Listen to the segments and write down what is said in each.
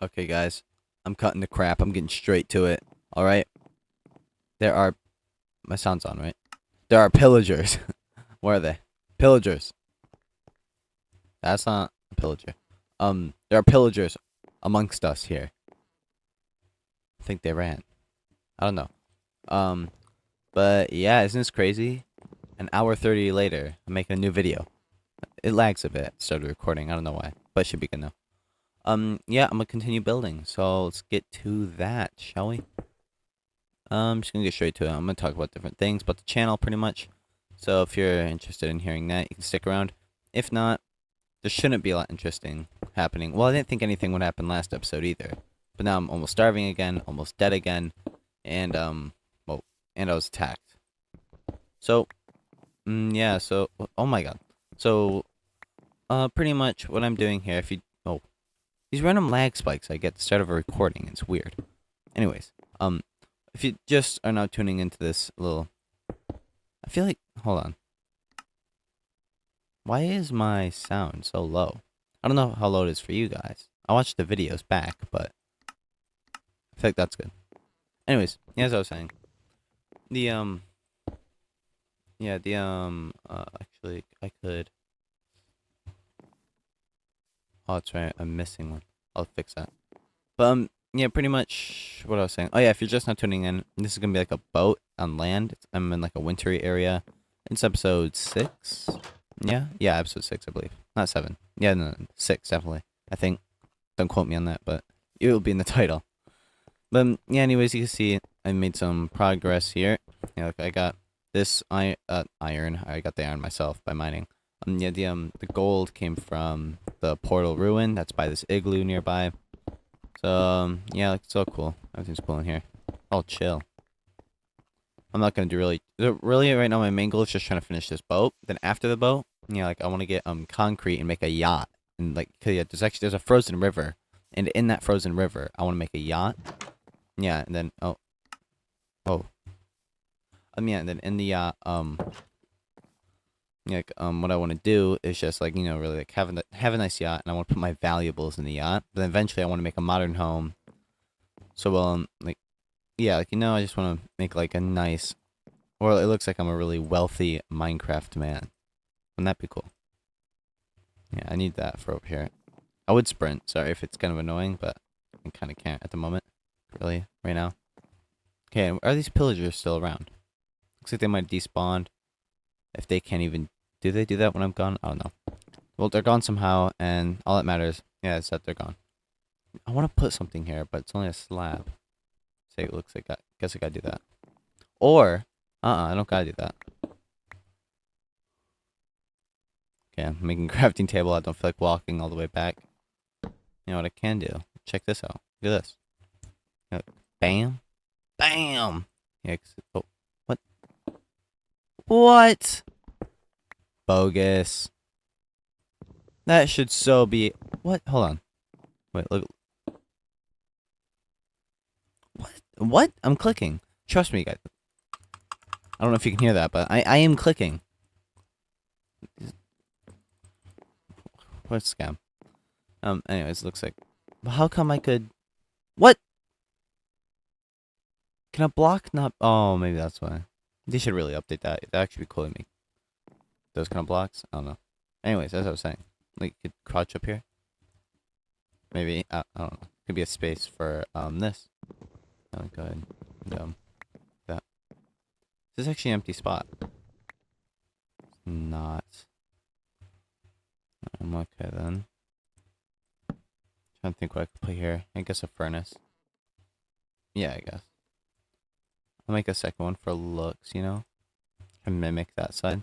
Okay, guys, I'm cutting the crap. I'm getting straight to it. All right. There are my sound's on, right? There are pillagers. Where are they? Pillagers. That's not a pillager. There are pillagers amongst us here. I think they ran. I don't know. Um, but yeah, isn't this crazy? An hour 30 later, I'm making a new video. It lags a bit. Started recording. I don't know why, but it should be good now. Yeah, I'm gonna continue building. So let's get to that, shall we? I'm just gonna get straight to it. I'm gonna talk about different things about the channel, pretty much. So if you're interested in hearing that, you can stick around. If not, there shouldn't be a lot interesting happening. Well, I didn't think anything would happen last episode either. But now I'm almost starving again, almost dead again, and well, and I was attacked. So, yeah. So, oh my god. So, pretty much what I'm doing here. If you, oh, these random lag spikes I get at the start of a recording. It's weird. Anyways, if you just are now tuning into this little, I feel like, hold on. Why is my sound so low? I don't know how low it is for you guys. I watched the videos back, but I feel like that's good. Anyways, yeah, as I was saying, the yeah, actually, I could. Oh, that's right, I'm missing one. I'll fix that. But yeah, pretty much what I was saying. Oh yeah, if you're just not tuning in, this is gonna be like a boat on land. I'm in like a wintry area. It's episode 6. Yeah, episode 6, I believe. Not 7. Yeah, no, 6 definitely. I think. Don't quote me on that, but it will be in the title. But yeah, anyways, you can see I made some progress here. Yeah, like I got this iron. I got the iron myself by mining. Yeah, the gold came from the portal ruin that's by this igloo nearby. So yeah, like, it's all cool. Everything's cool in here. All chill. I'm not gonna do really right now. My main goal is just trying to finish this boat. Then after the boat, yeah, like I want to get concrete and make a yacht. And like, 'cause, yeah, there's a frozen river, and in that frozen river, I want to make a yacht. Yeah, and then oh, yeah, and then in the yacht, yeah, like, what I want to do is just like really like have a nice yacht, and I want to put my valuables in the yacht. But then eventually, I want to make a modern home. So like yeah, like I just want to make like a nice. Well, it looks like I'm a really wealthy Minecraft man. Wouldn't that be cool? Yeah, I need that for over here. I would sprint. Sorry if it's kind of annoying, but I kind of can't at the moment. Really, right now. Okay, are these pillagers still around? Looks like they might despawn. If they can't even... Do they do that when I'm gone? I don't know. Well, they're gone somehow, and all that matters, yeah, is that they're gone. I want to put something here, but it's only a slab. Say it looks like that. Guess I gotta do that. Or... I don't gotta do that. Okay, I'm making a crafting table. I don't feel like walking all the way back. You know what I can do? Check this out. Look at this. Bam. Bam! Yeah, oh, what? What? Bogus. That should so be... What? Hold on. Wait, look. What? What? I'm clicking. Trust me, guys. I don't know if you can hear that, but I am clicking. What scam? Anyways, it looks like... How come I could... What? Can a block not... Oh, maybe that's why. They should really update that. That'd actually be cool to me. Those kind of blocks? I don't know. Anyways, as I was saying. Like, you could crouch up here. Maybe, I don't know. Could be a space for, this. Oh, go ahead. And, that. This is actually an empty spot. It's not. I'm okay then. Trying to think what I could put here. I guess a furnace. Yeah, I guess. I'll make a second one for looks, and mimic that side.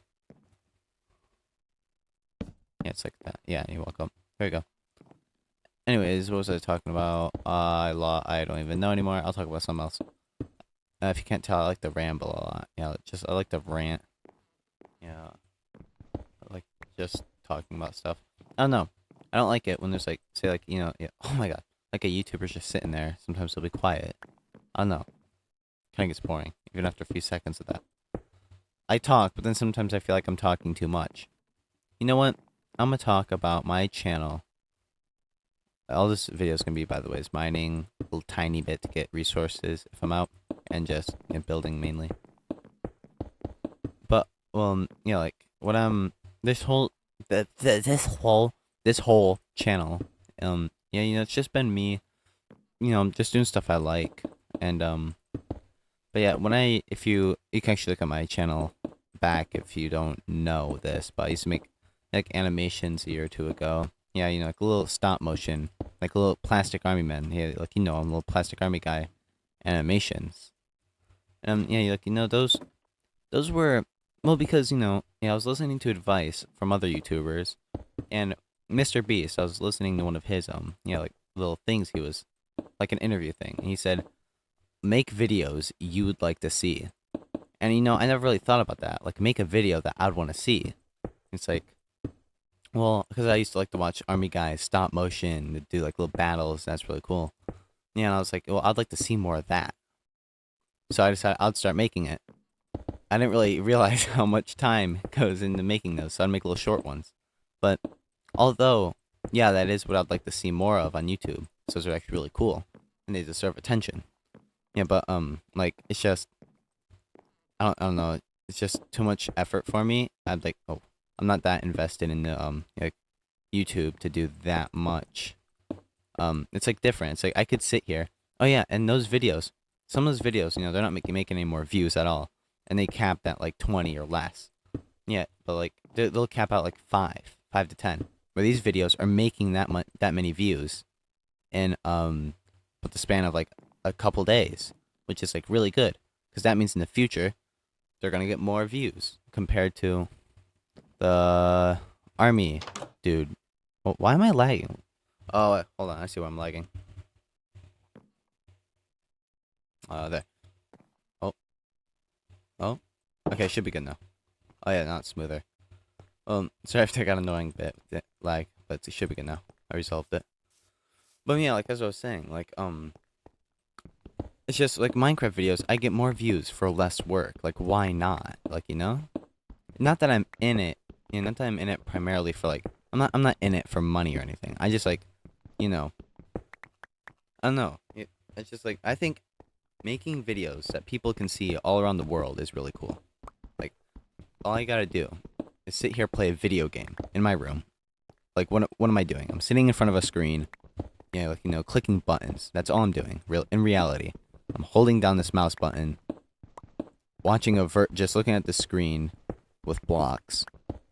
Yeah, it's like that. Yeah, you're welcome. There we go. Anyways, what was I talking about? I don't even know anymore. I'll talk about something else. If you can't tell, I like to ramble a lot. Yeah, I like to rant. Yeah, I like just talking about stuff. I don't know. I don't like it when there's like, say like, yeah, oh my god, like a YouTuber's just sitting there. Sometimes they'll be quiet. I don't know. Kind of gets boring, even after a few seconds of that. I talk, but then sometimes I feel like I'm talking too much. You know what? I'm gonna talk about my channel all this video is gonna be, by the way, is mining a little tiny bit to get resources if I'm out, and just building mainly. But like what I'm this whole this whole channel, yeah, it's just been me, just doing stuff I like, and but yeah, if you can actually look at my channel back if you don't know this, but I used to make like animations a year or two ago. Yeah, like a little stop motion, like a little plastic army man. Yeah, like I'm a little plastic army guy animations. Yeah, like those were, well, because I was listening to advice from other YouTubers, and Mr. Beast, I was listening to one of his like little things. He was like an interview thing, and he said, make videos you would like to see. And I never really thought about that. Like, make a video that I'd want to see. It's like, well, because I used to like to watch army guys stop motion to do like little battles. That's really cool. Yeah, and I was like, well, I'd like to see more of that. So I decided I'd start making it. I didn't really realize how much time goes into making those, so I'd make little short ones. But although, yeah, that is what I'd like to see more of on YouTube. So those are actually really cool, and they deserve attention. Yeah, but like it's just, I don't know. It's just too much effort for me. I'm not that invested in the like YouTube to do that much. It's like different. It's like I could sit here. Oh yeah, and those videos, some of those videos, they're not making any more views at all, and they capped at like 20 or less. Yeah, but like they'll cap out like 5 to 10. Where these videos are making that many views in with the span of like a couple days, which is like really good, because that means in the future they're gonna get more views compared to the army dude. Well, why am I lagging? Oh, wait, hold on, I see why I'm lagging. There. Oh, okay, should be good now. Oh yeah, now it's smoother. Sorry if I got an annoying bit with the lag, but it should be good now. I resolved it. But yeah, like as I was saying, like it's just like Minecraft videos, I get more views for less work. Like, why not? Like, not that I'm in it, not that I'm in it primarily for like, I'm not in it for money or anything. I just like, I don't know. It's just like, I think making videos that people can see all around the world is really cool. Like, all I gotta do is sit here, play a video game in my room. Like, what am I doing? I'm sitting in front of a screen, like, clicking buttons. That's all I'm doing. In reality, I'm holding down this mouse button, watching just looking at the screen with blocks,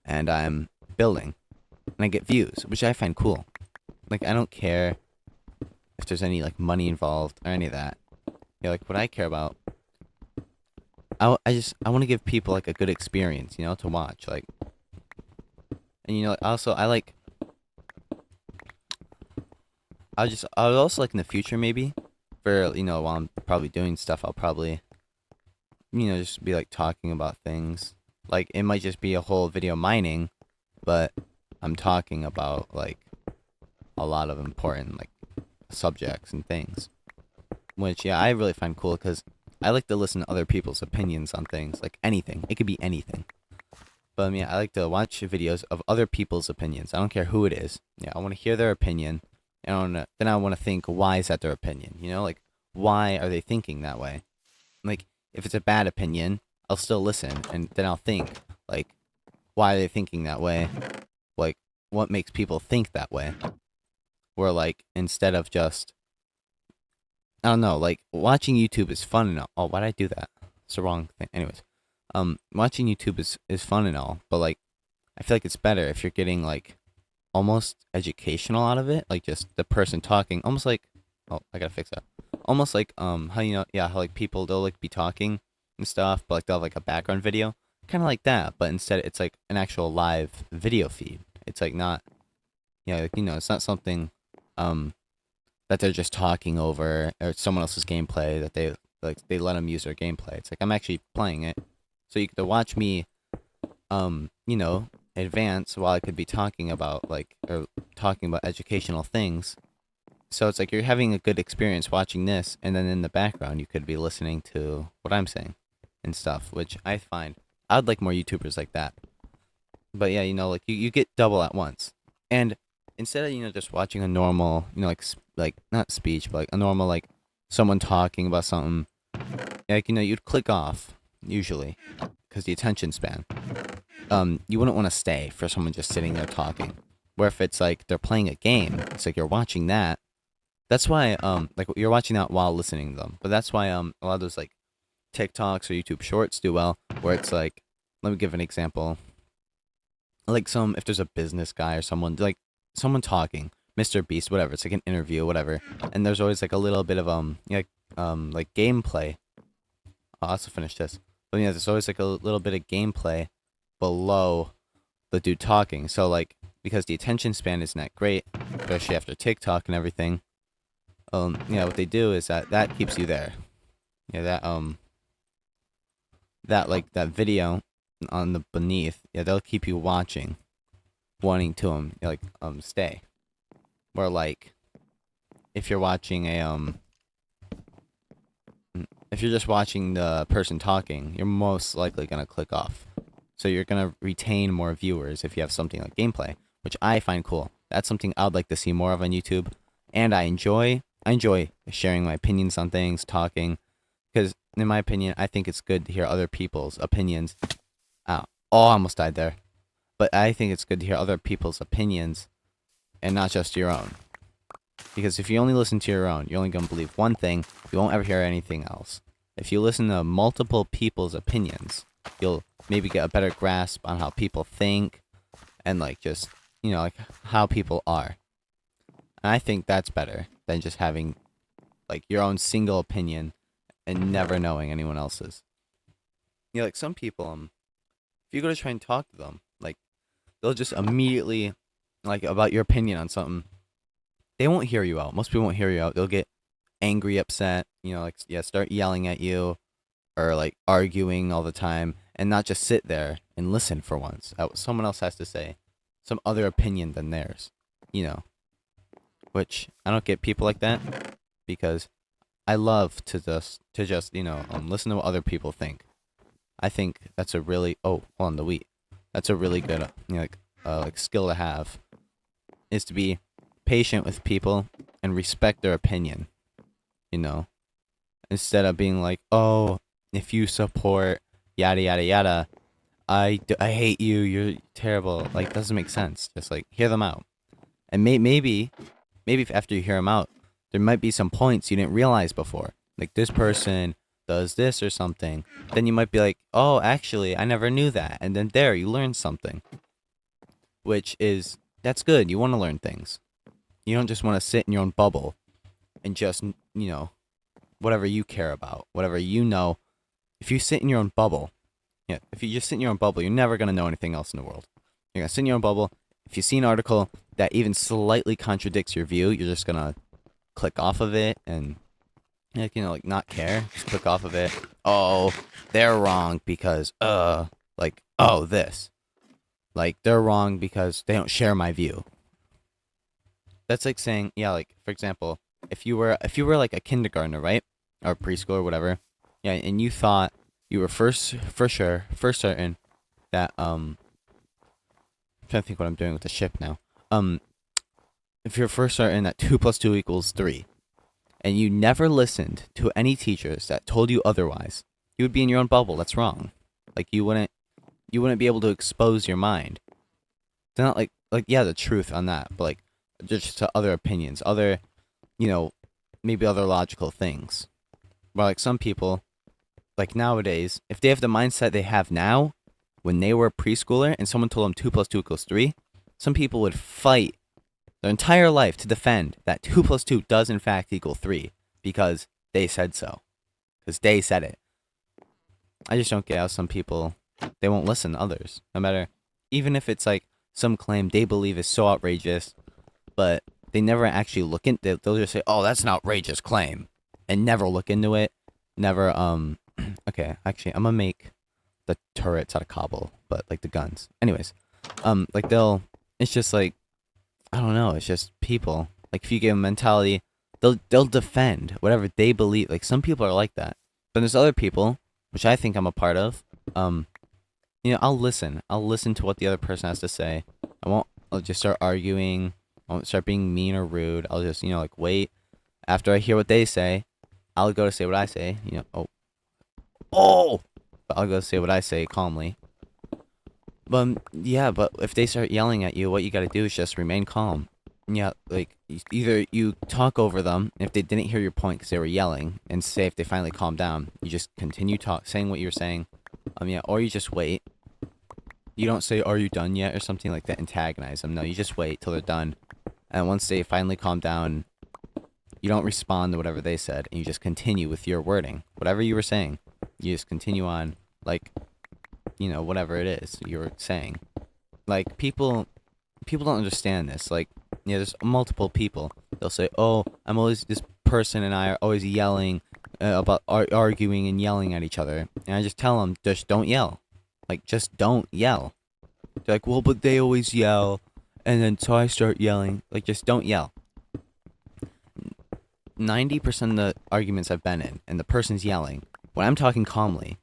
and I'm building, and I get views, which I find cool. Like, I don't care if there's any like money involved or any of that. Yeah, like what I care about, I want to give people like a good experience, to watch, like, and also I would also like in the future maybe, for while I'm probably doing stuff, I'll probably just be like talking about things. Like, it might just be a whole video mining, but I'm talking about like a lot of important like subjects and things, which I really find cool, because I like to listen to other people's opinions on things, like anything. It could be anything. But yeah, I like to watch videos of other people's opinions. I don't care who it is. Yeah, I want to hear their opinion, and then I want to think, why is that their opinion? Like, why are they thinking that way? Like, if it's a bad opinion, I'll still listen, and then I'll think, like, why are they thinking that way? Like, what makes people think that way? Or like, instead of just, I don't know, like, watching YouTube is fun and all. Oh, why'd I do that? It's the wrong thing. Anyways, watching YouTube is fun and all, but like, I feel like it's better if you're getting like almost educational out of it, like just the person talking, almost like, oh, I gotta fix that. Almost like how how like people, they'll like be talking and stuff, but like they'll have like a background video, kind of like that, but instead it's like an actual live video feed. It's like not, like, it's not something that they're just talking over, or it's someone else's gameplay that they let them use their gameplay. It's like I'm actually playing it, so you get to watch me advance while I could be talking about educational things. So it's like you're having a good experience watching this, and then in the background you could be listening to what I'm saying and stuff, which I find I'd like more YouTubers like that. But yeah, like you get double at once. And instead of just watching a normal like not speech but like a normal like someone talking about something, like you'd click off usually because the attention span. You wouldn't want to stay for someone just sitting there talking. Where if it's like they're playing a game, it's like you're watching that. That's why like you're watching that while listening to them. But that's why a lot of those like TikToks or YouTube Shorts do well, where it's like, let me give an example. Like if there's a business guy or someone like someone talking, Mr. Beast, whatever. It's like an interview, whatever. And there's always like a little bit of like gameplay. I'll also finish this. But yeah, there's always like a little bit of gameplay below the dude talking. So like because the attention span isn't that great, especially after TikTok and everything. What they do is that keeps you there. Yeah, that like that video on the beneath. Yeah, they'll keep you watching, wanting to stay. Or like if you're watching if you're just watching the person talking, you're most likely gonna click off. So you're gonna retain more viewers if you have something like gameplay, which I find cool. That's something I'd like to see more of on YouTube, and I enjoy sharing my opinions on things, talking, because in my opinion, I think it's good to hear other people's opinions. Oh, I almost died there. But I think it's good to hear other people's opinions and not just your own. Because if you only listen to your own, you're only going to believe one thing. You won't ever hear anything else. If you listen to multiple people's opinions, you'll maybe get a better grasp on how people think and like just, like how people are. And I think that's better than just having like your own single opinion and never knowing anyone else's. Like some people, if you go to try and talk to them, like they'll just immediately, like about your opinion on something, they won't hear you out. Most people won't hear you out. They'll get angry, upset, start yelling at you or like arguing all the time and not just sit there and listen for once at what someone else has to say, some other opinion than theirs, which I don't get people like that because I love to just listen to what other people think. I think that's a really on the wheat. That's a really good like skill to have, is to be patient with people and respect their opinion. Instead of being like, oh, if you support yada yada yada, I hate you. You're terrible. Like doesn't make sense. Just like hear them out, and maybe if after you hear them out, there might be some points you didn't realize before. Like this person does this or something. Then you might be like, oh, actually, I never knew that. And then there, you learn something. That's good. You want to learn things. You don't just want to sit in your own bubble and just, whatever you care about, whatever you know. If you sit in your own bubble, if you just sit in your own bubble, you're never going to know anything else in the world. You're going to sit in your own bubble. If you see an article that even slightly contradicts your view, you're just going to click off of it and not care. Just click off of it. Oh, they're wrong because this. Like they're wrong because they don't share my view. That's like saying, like for example, if you were like a kindergartner, right? Or preschool or whatever. Yeah, and you thought you were for certain that I'm trying to think what I'm doing with the ship now. If you're for certain that 2 + 2 = 3. And you never listened to any teachers that told you otherwise, you would be in your own bubble. That's wrong. Like you wouldn't be able to expose your mind. It's not like the truth on that, but like just to other opinions, other, maybe other logical things. But like some people, like nowadays, if they have the mindset they have now, when they were a preschooler and someone told them 2 + 2 = 3, some people would fight their entire life to defend that 2 + 2 does in fact equal 3 because they said so. Because they said it. I just don't get how some people, they won't listen to others. No matter, even if it's like some claim they believe is so outrageous, but they never actually look into it. They'll just say, oh, that's an outrageous claim. And never look into it. Never, okay, actually, I'm gonna make the turrets out of cobble, but like the guns. Anyways, it's just like, I don't know. It's just people. Like if you give them mentality, they'll defend whatever they believe. Like some people are like that. But there's other people, which I think I'm a part of. I'll listen. I'll listen to what the other person has to say. I'll just start arguing I won't start being mean or rude. I'll just, like wait. After I hear what they say, I'll go to say what I say. Oh! But I'll go say what I say calmly. But yeah, but if they start yelling at you, what you gotta do is just remain calm. Yeah, like either you talk over them if they didn't hear your point because they were yelling, and say if they finally calm down, you just continue saying what you're saying. Yeah, or you just wait. You don't say, "Are you done yet?" or something like that. Antagonize them. No, you just wait till they're done, and once they finally calm down, you don't respond to whatever they said, and you just continue with your wording, whatever you were saying. You just continue on, like, whatever it is you were saying. Like people don't understand this. Like, there's multiple people. They'll say, "Oh, I'm always this person, and I are always yelling about arguing and yelling at each other." And I just tell them, just don't yell. Like, just don't yell. They're like, "Well, but they always yell," and then so I start yelling. Like, just don't yell. 90% of the arguments I've been in, and the person's yelling, when I'm talking calmly,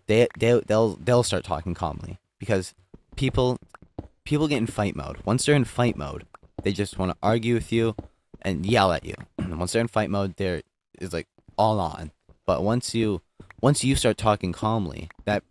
they'll start talking calmly because people get in fight mode. Once they're in fight mode, they just want to argue with you and yell at you. And once they're in fight mode, they're is like all on. But once you start talking calmly, that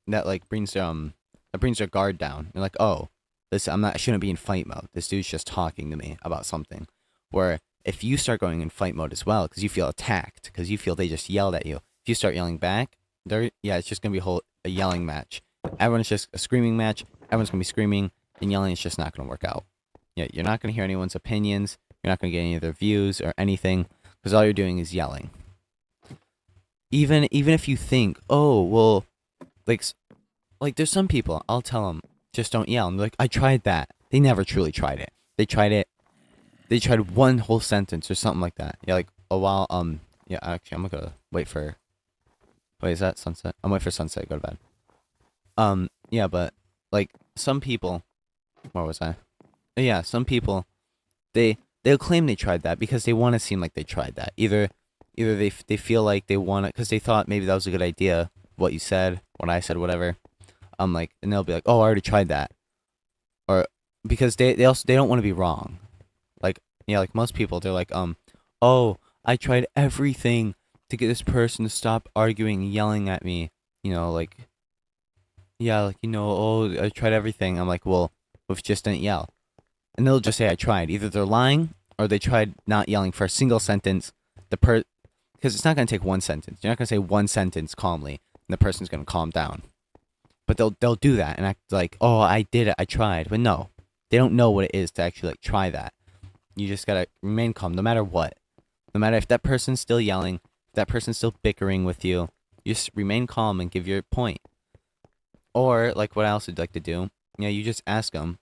like brings their guard down. You're like, oh, I shouldn't be in fight mode. This dude's just talking to me about something. Where if you start going in fight mode as well, because you feel attacked, because you feel they just yelled at you, if you start yelling back, it's just gonna be a yelling match. Everyone's just a screaming match. Everyone's gonna be screaming and yelling. It's just not gonna work out. Yeah, you're not gonna hear anyone's opinions. You're not gonna get any of their views or anything, because all you're doing is yelling. Even if you think, oh well, like there's some people, I'll tell them, just don't yell. And they're like, I tried that. They never truly tried it. They tried one whole sentence or something like that. Yeah, like a while. Yeah, actually, I'm gonna wait for. Wait, is that sunset? I'm waiting for sunset to go to bed. Yeah, but like some people, where was I? Yeah, some people, they'll claim they tried that because they want to seem like they tried that. Either they feel like they want it because they thought maybe that was a good idea. What you said, what I said, whatever. Like, and they'll be like, oh, I already tried that, or because they don't want to be wrong. Like, like most people, they're like, oh, I tried everything to get this person to stop arguing and yelling at me. Like, yeah, like, oh, I tried everything. I'm like, well, if just didn't yell. And they'll just say I tried. Either they're lying or they tried not yelling for a single sentence. Because it's not going to take one sentence. You're not going to say one sentence calmly and the person's going to calm down. But they'll do that and act like, oh, I did it, I tried. But no, they don't know what it is to actually like try that. You just gotta remain calm, no matter what. No matter if that person's still yelling, if that person's still bickering with you, you just remain calm and give your point. Or like what I also like to do, you just ask them.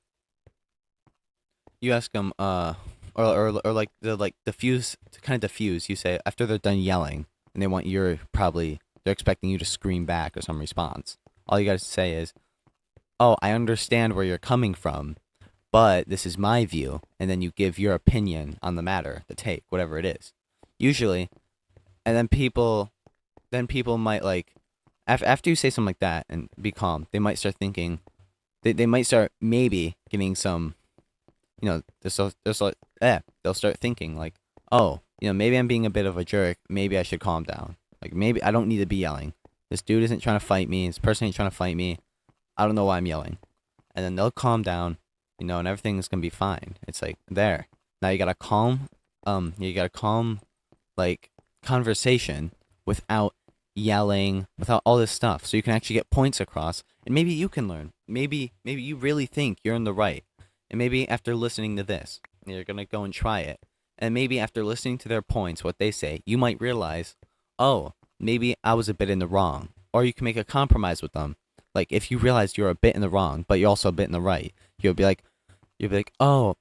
You ask them, or like the diffuse, to kind of diffuse. You say after they're done yelling and they're expecting you to scream back or some response. All you gotta say is, oh, I understand where you're coming from, but this is my view, and then you give your opinion on the matter, the take, whatever it is. Usually, and then people might like, after you say something like that and be calm, they might start thinking, they might start maybe getting some, they'll start thinking like, oh, maybe I'm being a bit of a jerk, maybe I should calm down. Like, maybe I don't need to be yelling. This dude isn't trying to fight me. This person ain't trying to fight me. I don't know why I'm yelling. And then they'll calm down, and everything's gonna be fine. It's like, there. Now you got a calm, like, conversation without yelling, without all this stuff. So you can actually get points across, and maybe you can learn. Maybe you really think you're in the right. And maybe after listening to this, you're gonna go and try it. And maybe after listening to their points, what they say, you might realize, oh, maybe I was a bit in the wrong. Or you can make a compromise with them. Like, if you realize you're a bit in the wrong, but you're also a bit in the right, you'll be like, oh,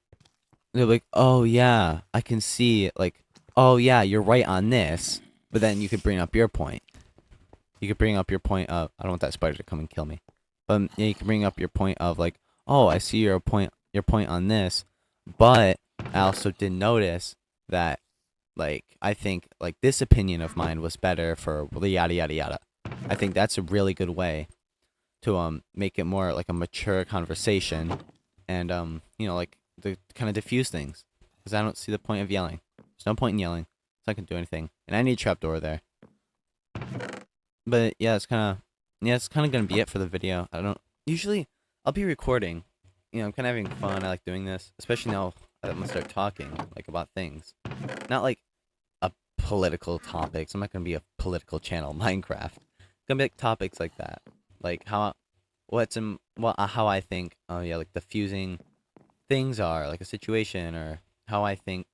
they'll be like, oh yeah, I can see, like, oh yeah, you're right on this. But then you could bring up your point. You could bring up your point of, I don't want that spider to come and kill me. But yeah, you can bring up your point of like, oh, I see your point on this, but I also did notice that, like, I think like this opinion of mine was better for yada yada yada. I think that's a really good way to make it more like a mature conversation, and to kind of diffuse things, because I don't see the point of yelling. There's no point in yelling. It's not gonna do anything, and I need a trapdoor there. But yeah, it's kind of gonna be it for the video. I don't usually I'll be recording. You know, I'm kind of having fun. I like doing this, especially now that I'm gonna start talking like about things, not like a political topics. I'm not gonna be a political channel. Minecraft. It's gonna be like topics like that, like how I think. Oh yeah, like diffusing things are like a situation, or how I think.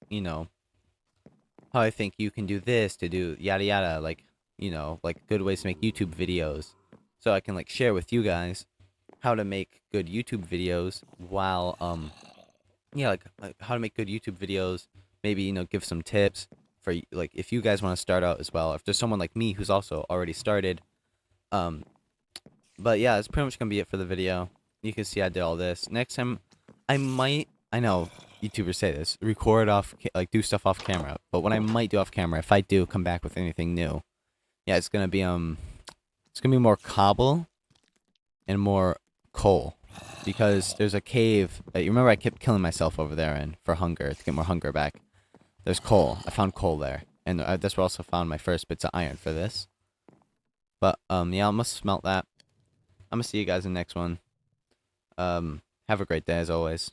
How I think you can do this to do yada yada, like, like good ways to make YouTube videos. So I can like share with you guys how to make good YouTube videos while yeah, like how to make good YouTube videos, maybe, give some tips for like if you guys want to start out as well. If there's someone like me who's also already started. Um but yeah, that's pretty much gonna be it for the video. You can see I did all this. Next time I know YouTubers say this, record off, like do stuff off camera. But what I might do off camera, if I do come back with anything new, yeah, it's gonna be more cobble and more coal, because there's a cave. You remember I kept killing myself over there, and for hunger, to get more hunger back. There's coal. I found coal there, and that's where I also found my first bits of iron for this. But yeah, I must smelt that. I'm gonna see you guys in the next one. Have a great day as always.